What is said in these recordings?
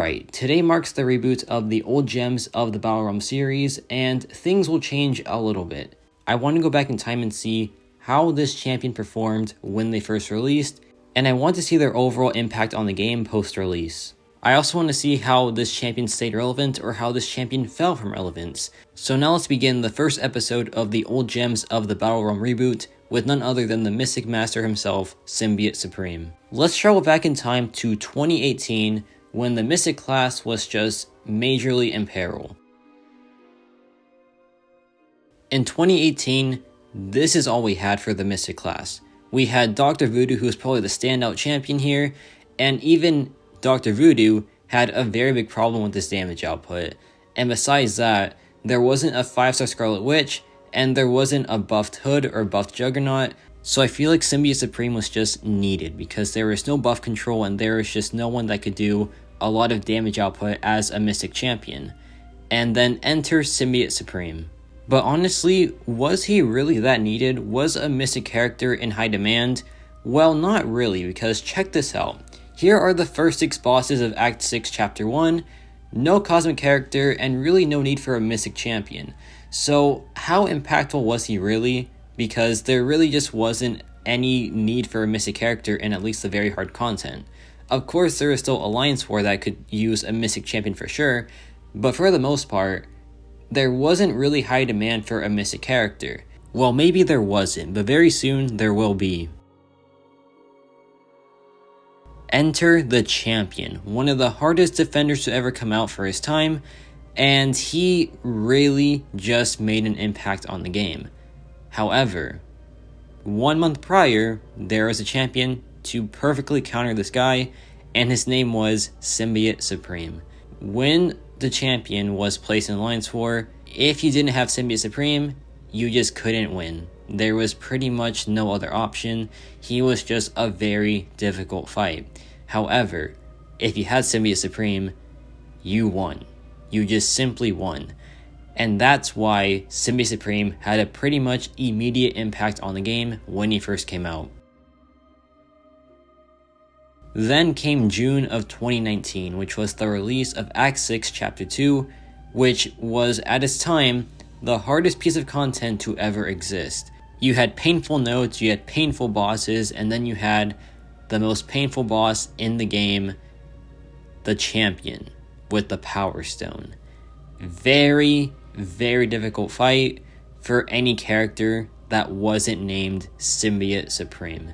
Alright, today marks the reboot of the old gems of the Battlerealm series, and things will change a little bit. I want to go back in time and see how this champion performed when they first released, and I want to see their overall impact on the game post-release. I also want to see how this champion stayed relevant or how this champion fell from relevance. So now let's begin the first episode of the old gems of the Battlerealm reboot with none other than the Mystic Master himself, Symbiote Supreme. Let's travel back in time to 2018 when the Mystic class was just majorly in peril. In 2018, this is all we had for the Mystic class. We had Dr. Voodoo, who was probably the standout champion here, and even Dr. Voodoo had a very big problem with this damage output. And besides that, there wasn't a 5-star Scarlet Witch, and there wasn't a buffed Hood or buffed Juggernaut, so I feel like Symbiote Supreme was just needed because there was no buff control and there was just no one that could do a lot of damage output as a Mystic champion. And then enter Symbiote Supreme. But honestly, was he really that needed? Was a Mystic character in high demand? Well, not really, because check this out. Here are the first 6 bosses of Act 6 Chapter 1, no cosmic character, and really no need for a Mystic champion. So how impactful was he really? Because there really just wasn't any need for a Mystic character in at least the very hard content. Of course, there is still Alliance War that could use a Mystic champion for sure, but for the most part, there wasn't really high demand for a Mystic character. Well, maybe there wasn't, but very soon there will be. Enter the champion, one of the hardest defenders to ever come out for his time, and he really just made an impact on the game. However, 1 month prior, there was a champion to perfectly counter this guy, and his name was Symbiote Supreme. When the champion was placed in Alliance War, if you didn't have Symbiote Supreme, you just couldn't win. There was pretty much no other option. He was just a very difficult fight. However, if you had Symbiote Supreme, you won. You just simply won. And that's why Symbiote Supreme had a pretty much immediate impact on the game when he first came out. Then came June of 2019, which was the release of Act 6 Chapter 2, which was at its time the hardest piece of content to ever exist. You had painful nodes, you had painful bosses, and then you had the most painful boss in the game, the champion with the Power Stone. Very, very difficult fight for any character that wasn't named Symbiote Supreme.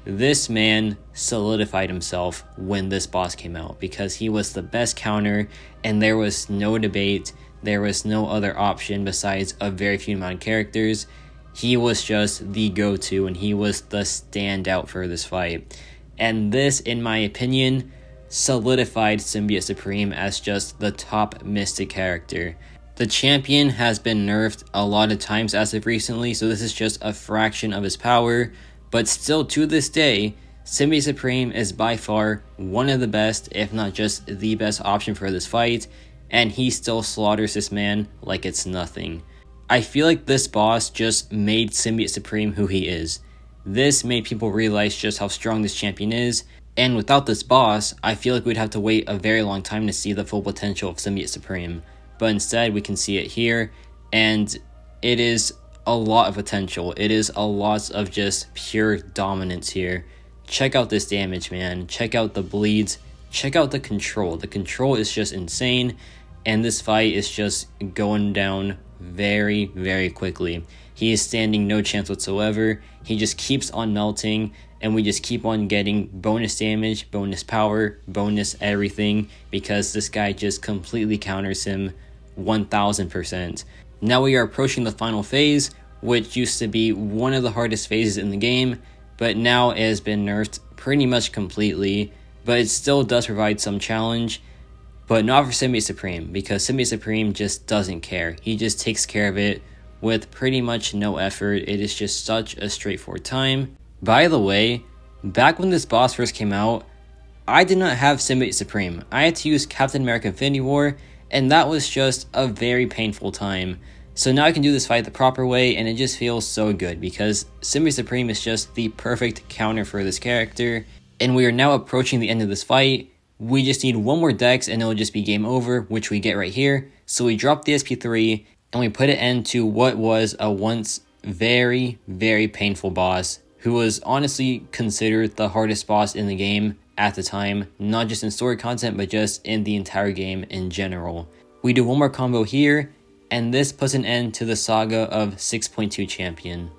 This man solidified himself when this boss came out because he was the best counter and there was no debate, there was no other option besides a very few amount of characters. He was just the go-to and he was the standout for this fight. And this, in my opinion, solidified Symbiote Supreme as just the top Mystic character. The champion has been nerfed a lot of times as of recently, so this is just a fraction of his power, but still to this day, Symbiote Supreme is by far one of the best, if not just the best option for this fight, and he still slaughters this man like it's nothing. I feel like this boss just made Symbiote Supreme who he is. This made people realize just how strong this champion is, and without this boss, I feel like we'd have to wait a very long time to see the full potential of Symbiote Supreme. But instead, we can see it here, and it is a lot of potential. It is a lot of just pure dominance here. Check out this damage, man. Check out the bleeds. Check out the control. The control is just insane, and this fight is just going down very, very quickly. He is standing no chance whatsoever. He just keeps on melting, and we just keep on getting bonus damage, bonus power, bonus everything, because this guy just completely counters him 1000%. Now we are approaching the final phase, which used to be one of the hardest phases in the game, but now it has been nerfed pretty much completely, but it still does provide some challenge, but not for Symbiote Supreme, because Symbiote Supreme just doesn't care. He just takes care of it with pretty much no effort. It is just such a straightforward time. By the way, back when this boss first came out, I did not have Symbiote Supreme. I had to use Captain America Infinity War, and that was just a very painful time. So now I can do this fight the proper way, and it just feels so good because Symbiote Supreme is just the perfect counter for this character. And we are now approaching the end of this fight, We just need one more dex and it'll just be game over, which we get right here. So we drop the SP3 and we put it into what was a once very, very painful boss, who was honestly considered the hardest boss in the game at the time, not just in story content, but just in the entire game in general. We do one more combo here, and this puts an end to the saga of 6.2 Champion.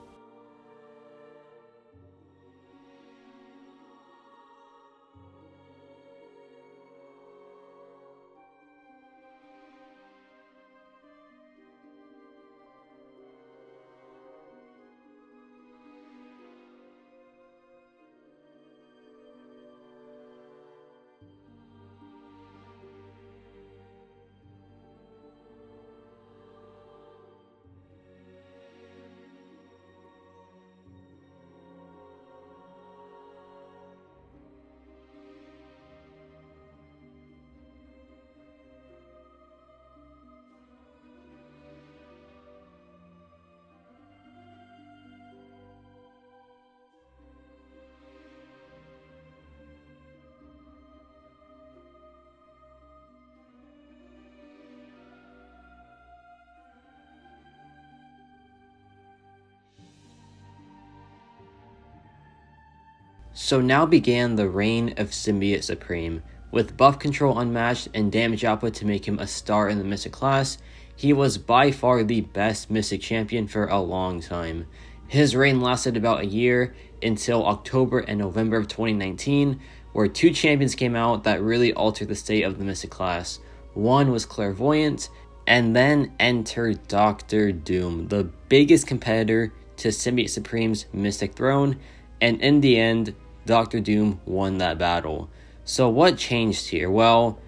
So now began the reign of Symbiote Supreme. With buff control unmatched and damage output to make him a star in the Mystic class, he was by far the best Mystic champion for a long time. His reign lasted about a year until October and November of 2019, where two champions came out that really altered the state of the Mystic class. One was Clairvoyant, and then entered Dr. Doom, the biggest competitor to Symbiote Supreme's Mystic throne, and in the end, Dr. Doom won that battle. So what changed here? Well,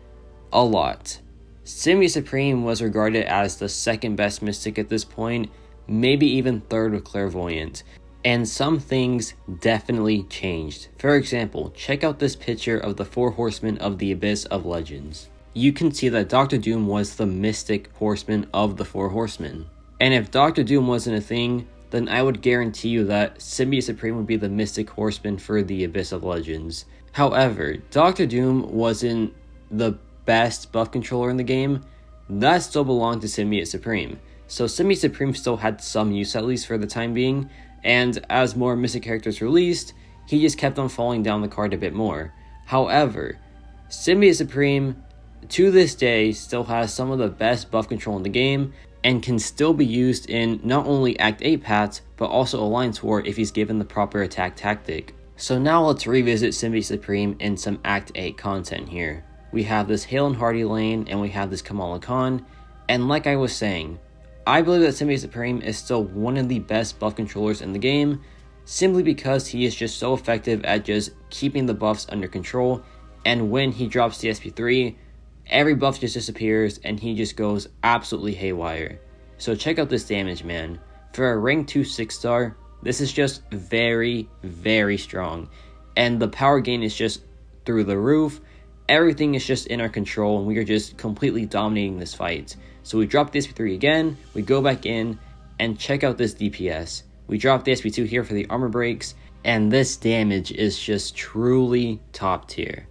a lot. Symbiote Supreme was regarded as the second best Mystic at this point, maybe even third with Clairvoyant. And some things definitely changed. For example, check out this picture of the 4 Horsemen of the Abyss of Legends. You can see that Dr. Doom was the Mystic Horseman of the 4 Horsemen. And if Dr. Doom wasn't a thing, then I would guarantee you that Symbiote Supreme would be the Mystic Horseman for the Abyss of Legends. However, Dr. Doom wasn't the best buff controller in the game. That still belonged to Symbiote Supreme. So Symbiote Supreme still had some use, at least for the time being, and as more Mystic characters released, he just kept on falling down the card a bit more. However, Symbiote Supreme, to this day, still has some of the best buff control in the game, and can still be used in not only Act 8 paths, but also Alliance War if he's given the proper attack tactic. So now let's revisit Symbiote Supreme in some Act 8 content here. We have this Hale and Hardy lane, and we have this Kamala Khan, and like I was saying, I believe that Symbiote Supreme is still one of the best buff controllers in the game, simply because he is just so effective at just keeping the buffs under control, and when he drops the SP3, every buff just disappears and he just goes absolutely haywire. So check out this damage, man. For a rank 2 6-star, this is just very, very strong. And the power gain is just through the roof. Everything is just in our control and we are just completely dominating this fight. So we drop the SP3 again, we go back in, and check out this DPS. We drop the SP2 here for the armor breaks, and this damage is just truly top tier.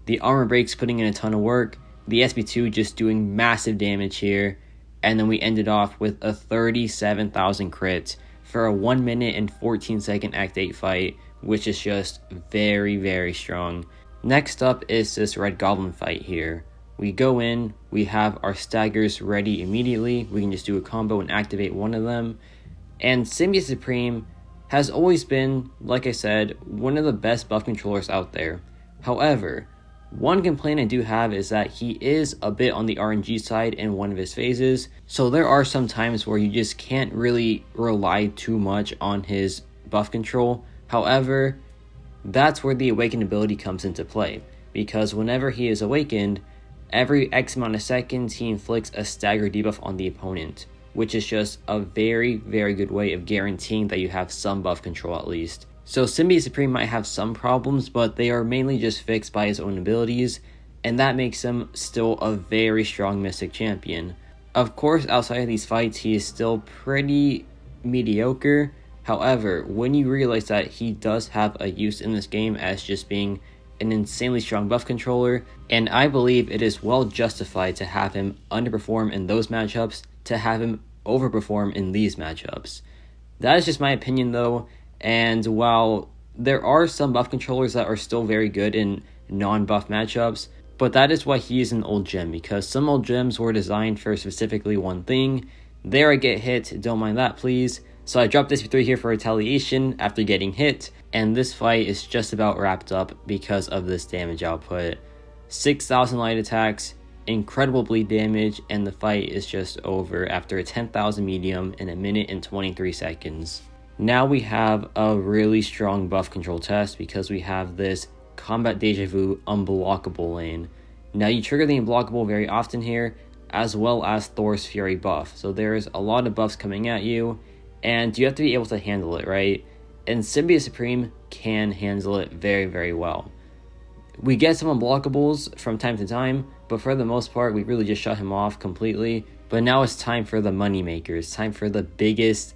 The armor breaks putting in a ton of work, the SP2 just doing massive damage here, and then we ended off with a 37,000 crit for a 1 minute and 14 second Act 8 fight, which is just very, very strong. Next up is this Red Goblin fight here. We go in, we have our staggers ready immediately, we can just do a combo and activate one of them, and Symbiote Supreme has always been, like I said, one of the best buff controllers out there. However, one complaint I do have is that he is a bit on the RNG side in one of his phases, so there are some times where you just can't really rely too much on his buff control. However, that's where the awakened ability comes into play, because whenever he is awakened, every X amount of seconds he inflicts a stagger debuff on the opponent, which is just a very, very good way of guaranteeing that you have some buff control at least. So Symbiote Supreme might have some problems, but they are mainly just fixed by his own abilities, and that makes him still a very strong Mystic champion. Of course, outside of these fights, he is still pretty mediocre. However, when you realize that he does have a use in this game as just being an insanely strong buff controller, and I believe it is well justified to have him underperform in those matchups, to have him overperform in these matchups. That is just my opinion though, and while there are some buff controllers that are still very good in non-buff matchups, but that is why he is an old gem, because some old gems were designed for specifically one thing. There I get hit, don't mind that please. So I dropped this 3 here for retaliation after getting hit, and this fight is just about wrapped up because of this damage output. 6,000 light attacks, incredible bleed damage, and the fight is just over after a 10,000 medium in 1 minute and 23 seconds. Now we have a really strong buff control test because we have this Combat Deja Vu Unblockable lane. Now you trigger the Unblockable very often here, as well as Thor's Fury buff. So there's a lot of buffs coming at you, and you have to be able to handle it, right? And Symbiote Supreme can handle it very, very well. We get some unblockables from time to time, but for the most part, we really just shut him off completely. But now it's time for the money makers, time for the biggest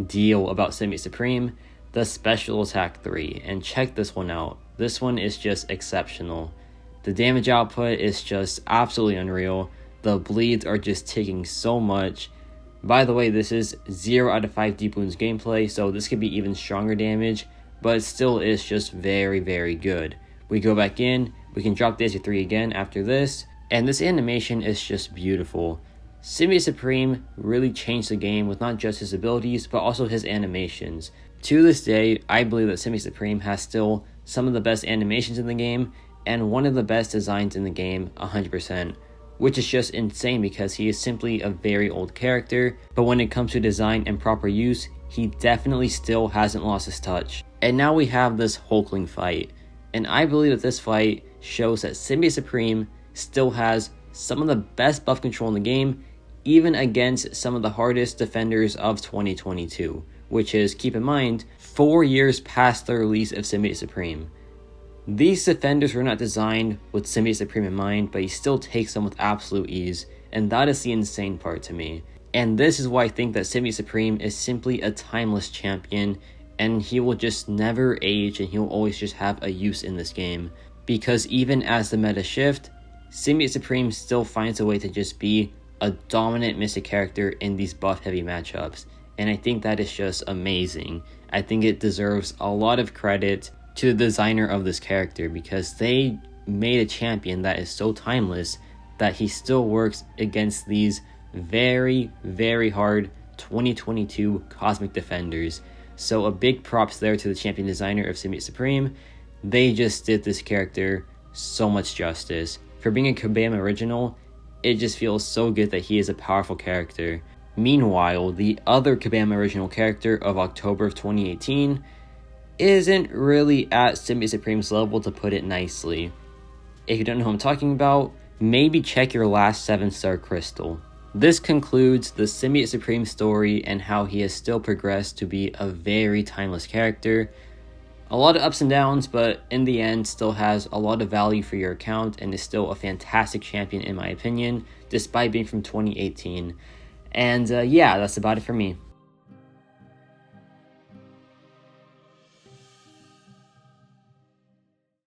deal about Symbiote Supreme, the Special Attack 3. And check this one out. This one is just exceptional. The damage output is just absolutely unreal. The bleeds are just taking so much. By the way, this is 0 out of 5 Deep Wounds gameplay, so this could be even stronger damage, but it still is just very, very good. We go back in, we can drop Daisy 3 again after this, and this animation is just beautiful. Symbiote Supreme really changed the game with not just his abilities, but also his animations. To this day, I believe that Symbiote Supreme has still some of the best animations in the game, and one of the best designs in the game, 100%. Which is just insane because he is simply a very old character, but when it comes to design and proper use, he definitely still hasn't lost his touch. And now we have this Hulkling fight, and I believe that this fight shows that Symbiote Supreme still has some of the best buff control in the game, even against some of the hardest defenders of 2022, which is, keep in mind, 4 years past the release of Symbiote Supreme. These defenders were not designed with Symbiote Supreme in mind, but he still takes them with absolute ease, and that is the insane part to me. And this is why I think that Symbiote Supreme is simply a timeless champion, and he will just never age, and he will always just have a use in this game. Because even as the meta shift, Symbiote Supreme still finds a way to just be a dominant mystic character in these buff heavy matchups, and I think that is just amazing. I think it deserves a lot of credit to the designer of this character, because they made a champion that is so timeless that he still works against these very, very hard 2022 Cosmic Defenders. So a big props there to the champion designer of Symbiote Supreme. They just did this character so much justice. For being a Kabam original, it just feels so good that he is a powerful character. Meanwhile, the other Kabam original character of October of 2018 isn't really at Symbiote Supreme's level, to put it nicely. If you don't know who I'm talking about, maybe check your last 7-star crystal. This concludes the Symbiote Supreme story and how he has still progressed to be a very timeless character. A lot of ups and downs, but in the end still has a lot of value for your account and is still a fantastic champion in my opinion, despite being from 2018. And yeah, that's about it for me.